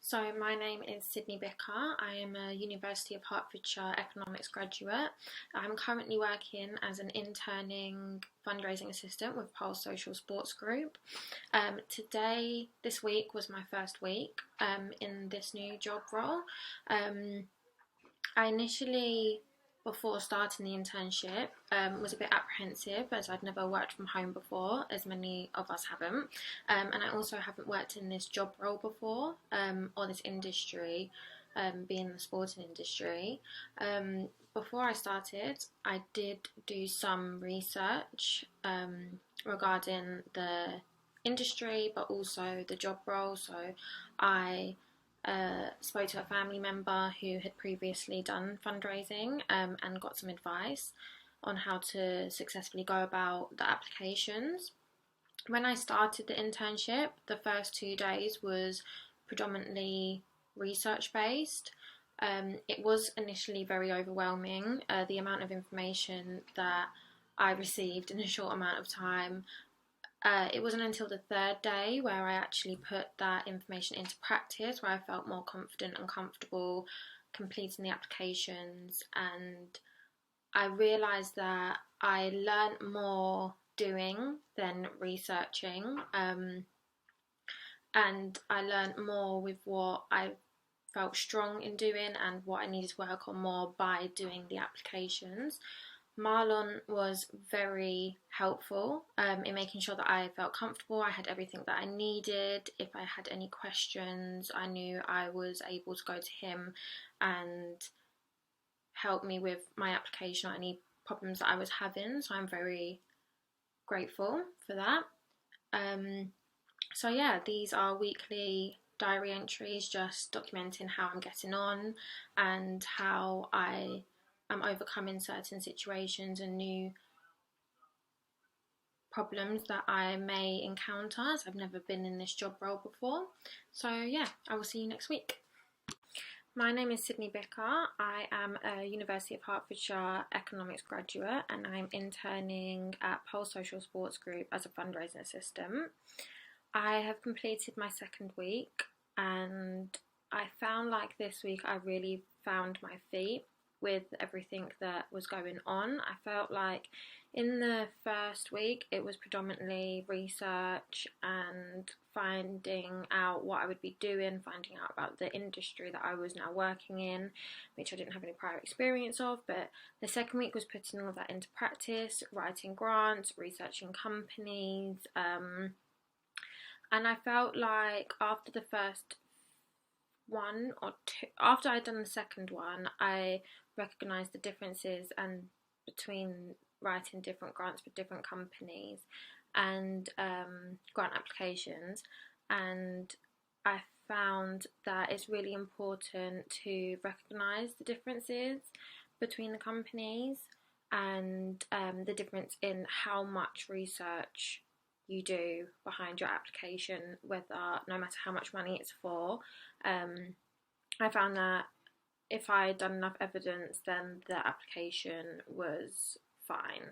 So my name is Sidney Bicar. I am a University of Hertfordshire economics graduate. I'm currently working as an interning fundraising assistant with Social Sports Group. This week was my first week in this new job role. I initially, before starting the internship, was a bit apprehensive as I'd never worked from home before, as many of us haven't, and I also haven't worked in this job role before, or this industry, being the sporting industry. Before I started, I did do some research regarding the industry, but also the job role. So I spoke to a family member who had previously done fundraising and got some advice on how to successfully go about the applications. When I started the internship, the first 2 days was predominantly research based. It was initially very overwhelming, the amount of information that I received in a short amount of time. It wasn't until the third day where I actually put that information into practice, where I felt more confident and comfortable completing the applications, and I realised that I learnt more doing than researching, and I learnt more with what I felt strong in doing and what I needed to work on more by doing the applications. Marlon was very helpful in making sure that I felt comfortable. I had everything that I needed. If I had any questions, I knew I was able to go to him and help me with my application or any problems that I was having. So I'm very grateful for that. So yeah, these are weekly diary entries, just documenting how I'm getting on and how I'm overcoming certain situations and new problems that I may encounter, as I've never been in this job role before. So yeah, I will see you next week. My name is Sidney Bicar. I am a University of Hertfordshire economics graduate and I'm interning at Social Sports Group as a fundraising assistant. I have completed my second week and I found like this week I really found my feet with everything that was going on. I felt like in the first week it was predominantly research and finding out what I would be doing, finding out about the industry that I was now working in, which I didn't have any prior experience of. But the second week was putting all of that into practice, writing grants, researching companies, and I felt like after the first one or two, after I'd done the second one, I recognised the differences and between writing different grants for different companies and grant applications, and I found that it's really important to recognise the differences between the companies and the difference in how much research you do behind your application, no matter how much money it's for. I found that if I had done enough evidence, then the application was fine.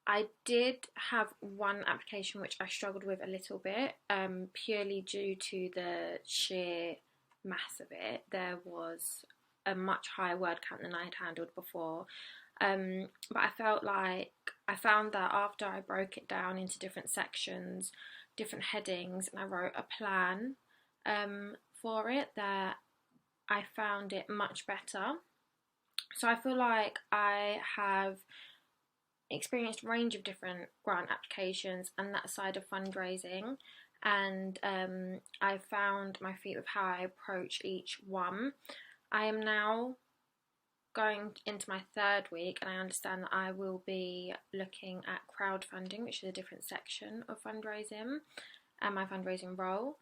I did have one application which I struggled with a little bit, purely due to the sheer mass of it. There was a much higher word count than I had handled before. But I felt like I found that after I broke it down into different sections, different headings, and I wrote a plan for it, that I found it much better. So I feel like I have experienced a range of different grant applications and that side of fundraising, and I found my feet with how I approach each one. I am now going into my third week and I understand that I will be looking at crowdfunding, which is a different section of fundraising and my fundraising role,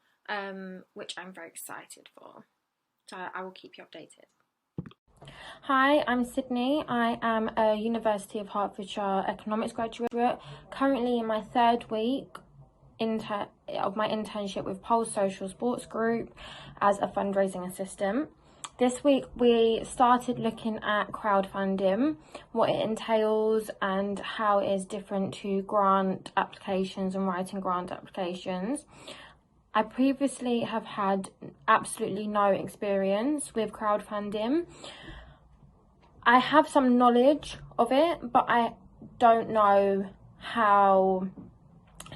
which I'm very excited for. So I will keep you updated. Hi, I'm Sydney. I am a University of Hertfordshire economics graduate, currently in my third week of my internship with Social Sports Group as a fundraising assistant. This week we started looking at crowdfunding, what it entails and how it is different to grant applications and writing grant applications. I previously have had absolutely no experience with crowdfunding. I have some knowledge of it, but I don't know how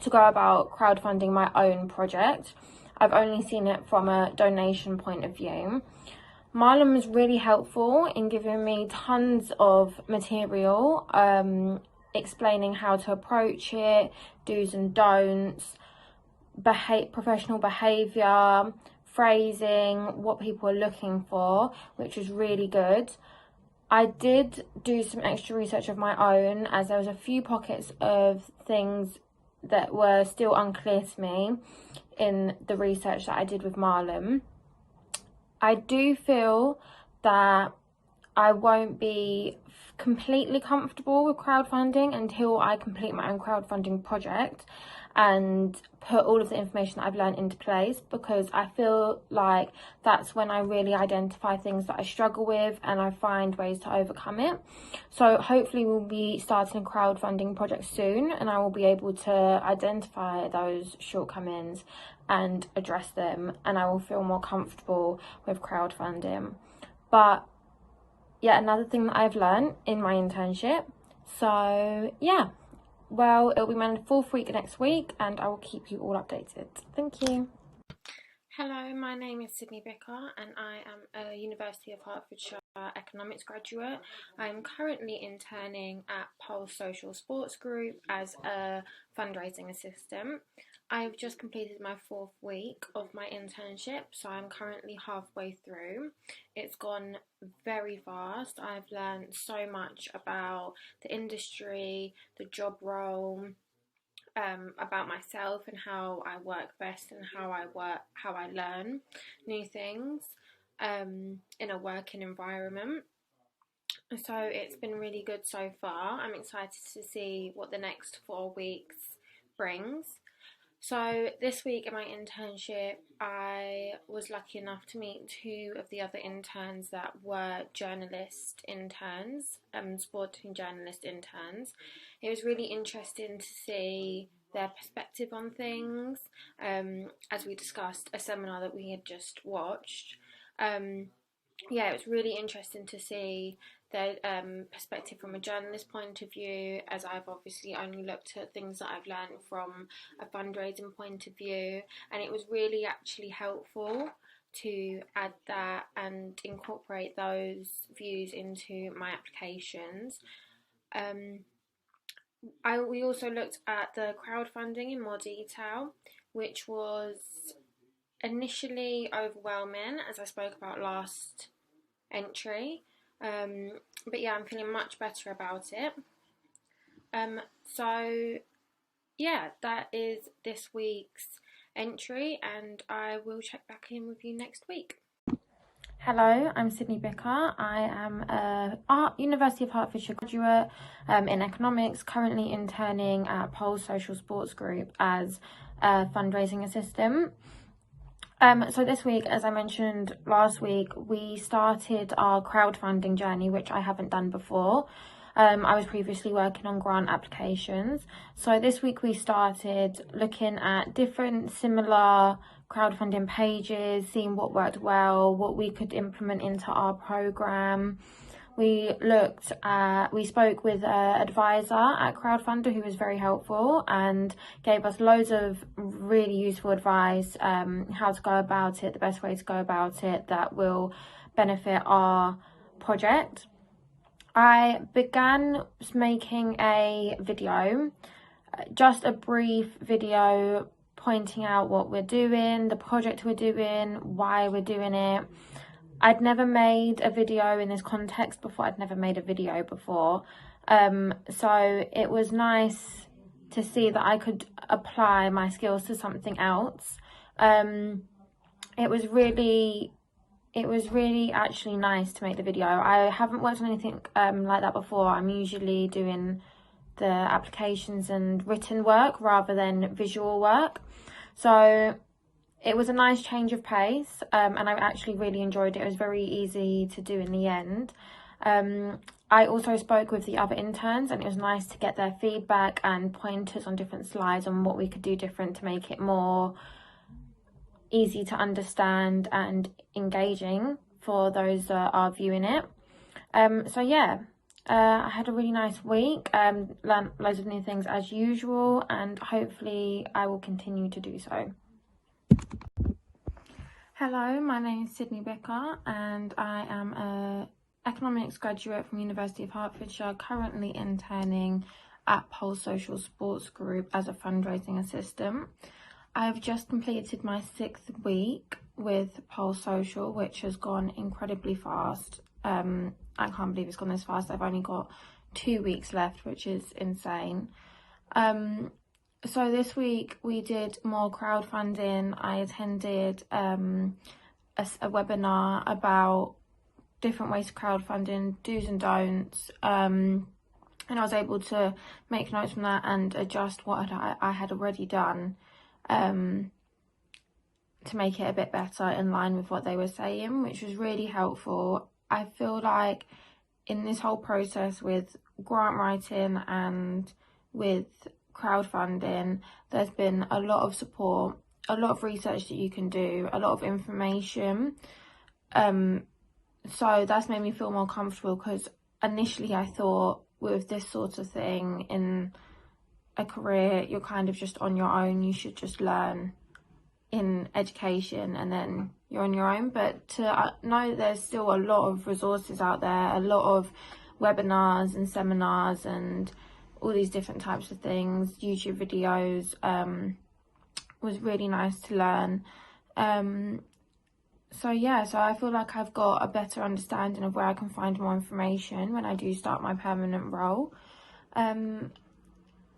to go about crowdfunding my own project. I've only seen it from a donation point of view. Marlon was really helpful in giving me tons of material, explaining how to approach it, do's and don'ts, professional behaviour, phrasing, what people are looking for, which was really good. I did do some extra research of my own, as there was a few pockets of things that were still unclear to me in the research that I did with Marlon. I do feel that I won't be completely comfortable with crowdfunding until I complete my own crowdfunding project and put all of the information that I've learned into place, because I feel like that's when I really identify things that I struggle with and I find ways to overcome it. So hopefully we'll be starting a crowdfunding project soon, and I will be able to identify those shortcomings and address them, and I will feel more comfortable with crowdfunding. But yeah, another thing that I've learned in my internship. So yeah, well, it'll be my 4th week next week, and I will keep you all updated. Thank you. Hello, my name is Sidney Bicar, and I am a University of Hertfordshire economics graduate. I'm currently interning at Social Sports Group as a fundraising assistant. I've just completed my 4th week of my internship, so I'm currently halfway through. It's gone very fast. I've learned so much about the industry, the job role, about myself and how I work best and how I learn new things in a working environment. So it's been really good so far. I'm excited to see what the next 4 weeks brings. So this week in my internship, I was lucky enough to meet 2 of the other interns that were journalist interns, sporting journalist interns. It was really interesting to see their perspective on things, as we discussed a seminar that we had just watched. Yeah, it was really interesting to see their perspective from a journalist point of view, as I've obviously only looked at things that I've learned from a fundraising point of view, and it was really actually helpful to add that and incorporate those views into my applications. We also looked at the crowdfunding in more detail, which was initially overwhelming, as I spoke about last entry, but yeah, I'm feeling much better about it. So yeah, that is this week's entry, and I will check back in with you next week. Hello, I'm Sidney Bicar. I am a University of Hertfordshire graduate in economics, currently interning at Social Sports Group as a fundraising assistant. So this week, as I mentioned last week, we started our crowdfunding journey, which I haven't done before. I was previously working on grant applications. So this week we started looking at different similar crowdfunding pages, seeing what worked well, what we could implement into our program. We spoke with an advisor at Crowdfunder who was very helpful and gave us loads of really useful advice, how to go about it, the best way to go about it that will benefit our project. I began making a video, just a brief video pointing out what we're doing, the project we're doing, why we're doing it. I'd never made a video in this context before. I'd never made a video before. So it was nice to see that I could apply my skills to something else. It was really actually nice to make the video. I haven't worked on anything like that before. I'm usually doing the applications and written work rather than visual work. So it was a nice change of pace, and I actually really enjoyed it. It was very easy to do in the end. I also spoke with the other interns, and it was nice to get their feedback and pointers on different slides on what we could do different to make it more easy to understand and engaging for those that are viewing it. So yeah, I had a really nice week, learned loads of new things as usual, and hopefully I will continue to do so. Hello, my name is Sidney Bicar and I am an economics graduate from University of Hertfordshire, currently interning at Social Sports Group as a fundraising assistant. I have just completed my 6th week with Social, which has gone incredibly fast. I can't believe it's gone this fast. I've only got 2 weeks left, which is insane. So this week we did more crowdfunding. I attended a webinar about different ways of crowdfunding, do's and don'ts, and I was able to make notes from that and adjust what I had already done to make it a bit better in line with what they were saying, which was really helpful. I feel like in this whole process with grant writing and with crowdfunding, there's been a lot of support, a lot of research that you can do, a lot of information. So that's made me feel more comfortable, because initially I thought with this sort of thing in a career, you're kind of just on your own. You should just learn in education and then you're on your own. But to know there's still a lot of resources out there, a lot of webinars and seminars and all these different types of things, YouTube videos, was really nice to learn. So yeah, so I feel like I've got a better understanding of where I can find more information when I do start my permanent role.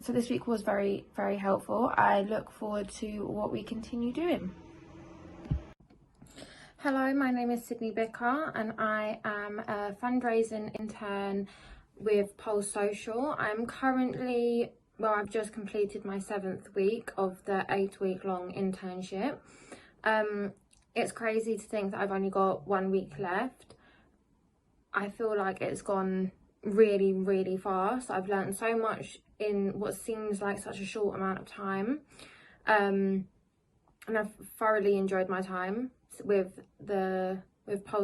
So this week was very, very helpful. I look forward to what we continue doing. Hello, my name is Sidney Bicar and I am a fundraising intern with Social. I'm currently, I've just completed my 7th week of the 8-week long internship. It's crazy to think that I've only got 1 week left. I feel like it's gone really, really fast. I've learned so much in what seems like such a short amount of time. And I've thoroughly enjoyed my time with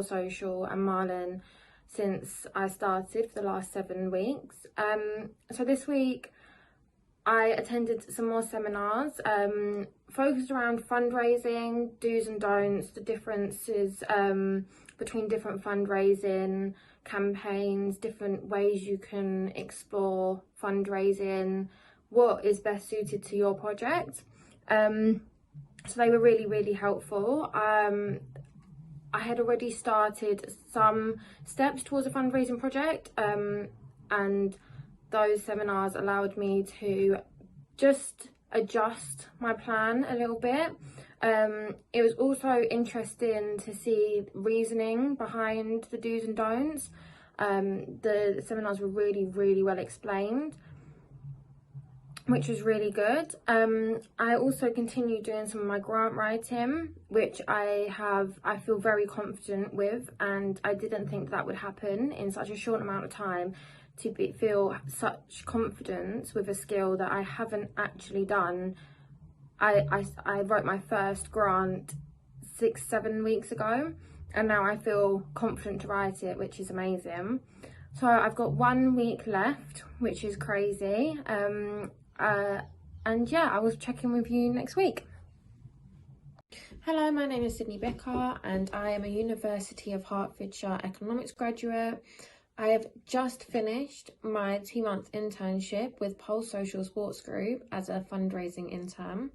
Social and Marlon since I started for the last 7 weeks. So this week I attended some more seminars focused around fundraising, do's and don'ts, the differences between different fundraising campaigns, different ways you can explore fundraising, what is best suited to your project. So they were really, really helpful. I had already started some steps towards a fundraising project, and those seminars allowed me to just adjust my plan a little bit. It was also interesting to see reasoning behind the do's and don'ts. The seminars were really, really well explained, which was really good. I also continued doing some of my grant writing, which I feel very confident with, and I didn't think that would happen in such a short amount of time, to feel such confidence with a skill that I haven't actually done. I wrote my first grant 6-7 weeks ago, and now I feel confident to write it, which is amazing. So I've got 1 week left, which is crazy. And yeah, I will check in with you next week. Hello, my name is Sidney Bicar and I am a University of Hertfordshire economics graduate. I have just finished my 2-month internship with Social Sports Group as a fundraising intern.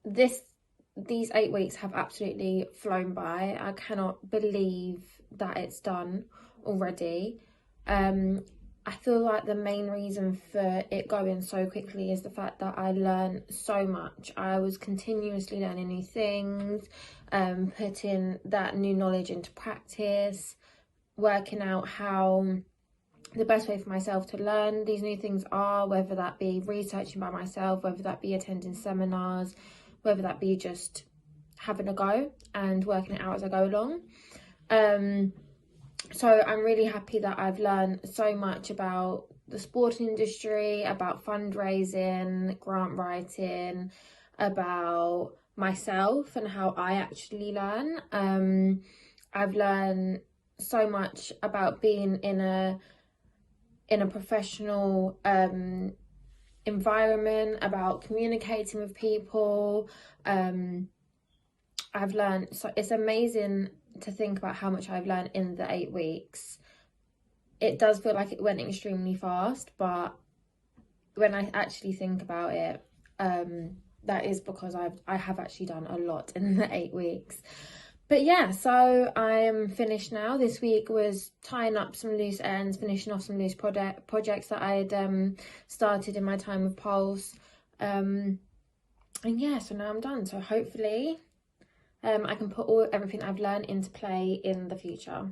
These 8 weeks have absolutely flown by. I cannot believe that it's done already. I feel like the main reason for it going so quickly is the fact that I learned so much. I was continuously learning new things, putting that new knowledge into practice, working out how the best way for myself to learn these new things are, whether that be researching by myself, whether that be attending seminars, whether that be just having a go and working it out as I go along. So I'm really happy that I've learned so much about the sporting industry, about fundraising, grant writing, about myself and how I actually learn. I've learned so much about being in a professional environment, about communicating with people. I've learned, so it's amazing to think about how much I've learned in the 8 weeks. It does feel like it went extremely fast, but when I actually think about it, that is because I have actually done a lot in the 8 weeks. But yeah, so I am finished now. This week was tying up some loose ends, finishing off some loose projects that I had started in my time with Pulse. And yeah, so now I'm done. So hopefully I can put everything I've learned into play in the future.